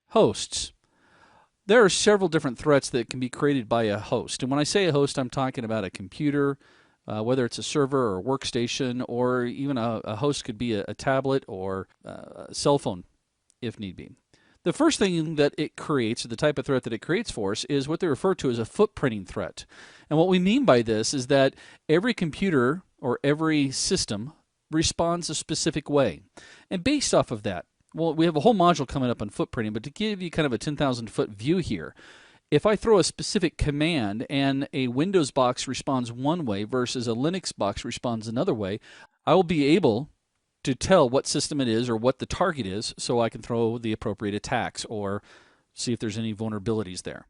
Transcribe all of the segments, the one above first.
Hosts. There are several different threats that can be created by a host. And when I say a host, I'm talking about a computer, whether it's a server or a workstation, or even a host could be a tablet or a cell phone if need be. The first thing that it creates, the type of threat that it creates for us, is what they refer to as a footprinting threat. And what we mean by this is that every computer or every system responds a specific way. And based off of that, well, we have a whole module coming up on footprinting, but to give you kind of a 10,000 foot view here, if I throw a specific command and a Windows box responds one way versus a Linux box responds another way, I will be able to tell what system it is or what the target is so I can throw the appropriate attacks or see if there's any vulnerabilities there.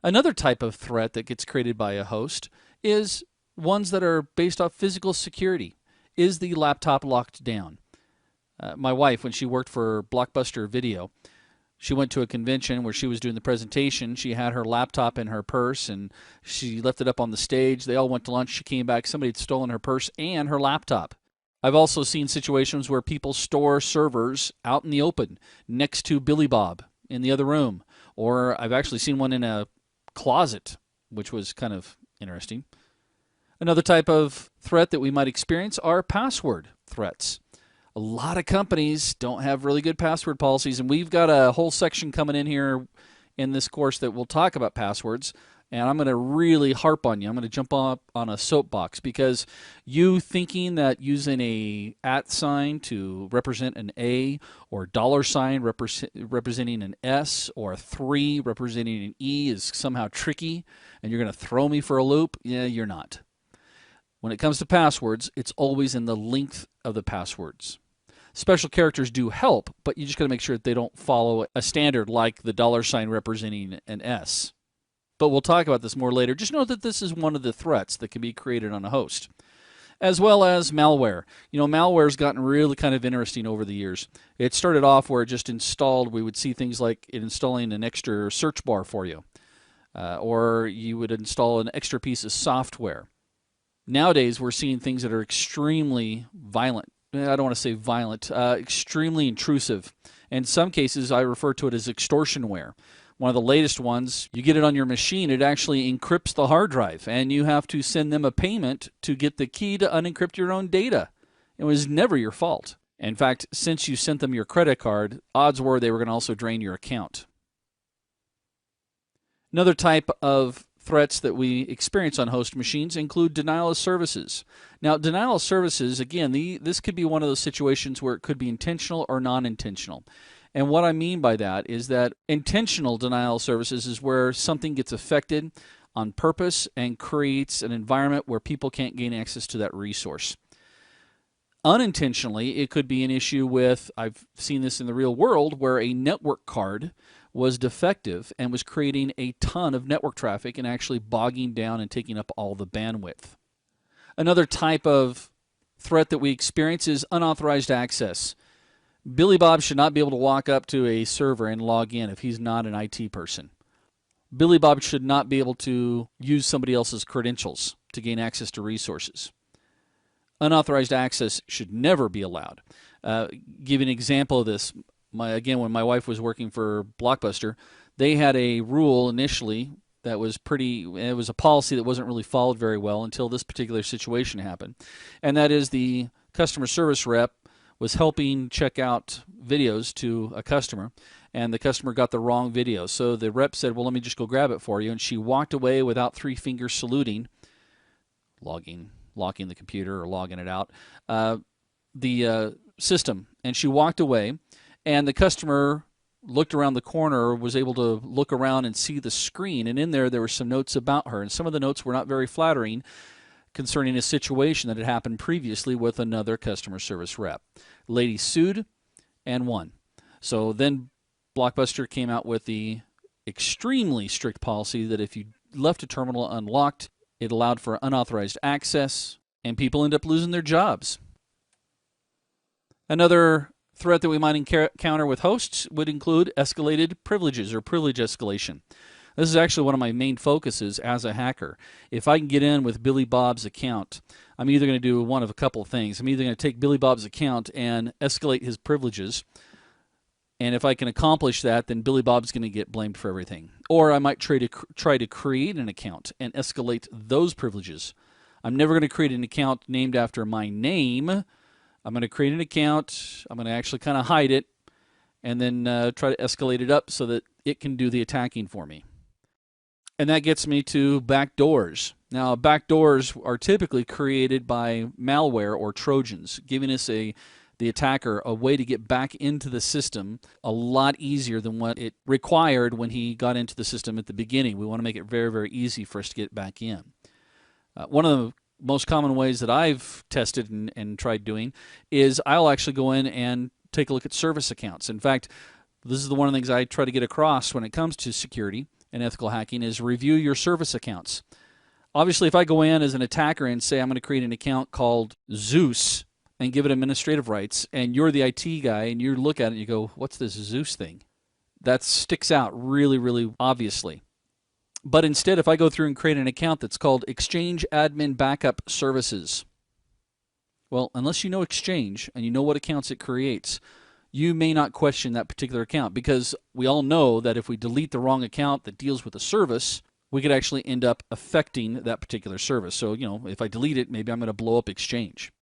Another type of threat that gets created by a host is ones that are based off physical security. Is the laptop locked down? My wife, when she worked for Blockbuster Video, she went to a convention where she was doing the presentation. She had her laptop in her purse and she left it up on the stage. They all went to lunch. She came back. Somebody had stolen her purse and her laptop. I've also seen situations where people store servers out in the open next to Billy Bob in the other room. Or I've actually seen one in a closet, which was kind of interesting. Another type of threat that we might experience are password threats. A lot of companies don't have really good password policies, and we've got a whole section coming in here in this course that will talk about passwords, and I'm going to really harp on you. I'm going to jump up on a soapbox because you thinking that using a @ sign to represent an A or $sign representing an S or a 3 representing an E is somehow tricky and you're going to throw me for a loop, yeah, you're not. When it comes to passwords, it's always in the length of the passwords. Special characters do help, but you just got to make sure that they don't follow a standard like the $sign representing an S. But we'll talk about this more later. Just know that this is one of the threats that can be created on a host, as well as malware. You know, malware's gotten really kind of interesting over the years. It started off where it just installed, we would see things like it installing an extra search bar for you, or you would install an extra piece of software. Nowadays, we're seeing things that are extremely violent. I don't want to say violent, extremely intrusive. In some cases, I refer to it as extortionware. One of the latest ones, you get it on your machine, it actually encrypts the hard drive, and you have to send them a payment to get the key to unencrypt your own data. It was never your fault. In fact, since you sent them your credit card, odds were they were going to also drain your account. Another type of threats that we experience on host machines include denial of services. Now, denial of services, again, this could be one of those situations where it could be intentional or non-intentional. And what I mean by that is that intentional denial of services is where something gets affected on purpose and creates an environment where people can't gain access to that resource. Unintentionally, it could be an issue with, I've seen this in the real world, where a network card was defective and was creating a ton of network traffic and actually bogging down and taking up all the bandwidth. Another type of threat that we experience is unauthorized access. Billy Bob should not be able to walk up to a server and log in if he's not an IT person. Billy Bob should not be able to use somebody else's credentials to gain access to resources. Unauthorized access should never be allowed. Give an example of this. Again, when my wife was working for Blockbuster, they had a rule initially that was it was a policy that wasn't really followed very well until this particular situation happened. And that is the customer service rep was helping check out videos to a customer, and the customer got the wrong video. So the rep said, well, let me just go grab it for you. And she walked away without 3 fingers saluting, locking the computer or logging it out, the system. And she walked away, and the customer looked around the corner, was able to look around and see the screen. And in there were some notes about her. And some of the notes were not very flattering concerning a situation that had happened previously with another customer service rep. The lady sued and won. So then Blockbuster came out with the extremely strict policy that if you left a terminal unlocked, it allowed for unauthorized access, and people end up losing their jobs. Another threat that we might encounter with hosts would include escalated privileges or privilege escalation. This is actually one of my main focuses as a hacker. If I can get in with Billy Bob's account, I'm either going to do one of a couple of things. I'm either going to take Billy Bob's account and escalate his privileges And if I can accomplish that, then Billy Bob's going to get blamed for everything. Or I might try to create an account and escalate those privileges. I'm never going to create an account named after my name. I'm going to create an account. I'm going to actually kind of hide it and then try to escalate it up so that it can do the attacking for me. And that gets me to backdoors. Now, backdoors are typically created by malware or Trojans, giving us the attacker a way to get back into the system a lot easier than what it required when he got into the system at the beginning. We want to make it very, very easy for us to get back in. One of the most common ways that I've tested and tried doing is I'll actually go in and take a look at service accounts. In fact, this is one of the things I try to get across when it comes to security and ethical hacking is review your service accounts. Obviously, if I go in as an attacker and say I'm going to create an account called Zeus and give it administrative rights, and you're the IT guy and you look at it and you go, what's this Zeus thing? That sticks out really, really obviously. But instead, if I go through and create an account that's called Exchange Admin Backup Services, well, unless you know Exchange and you know what accounts it creates, you may not question that particular account, because we all know that if we delete the wrong account that deals with a service, we could actually end up affecting that particular service. So, if I delete it, maybe I'm going to blow up Exchange.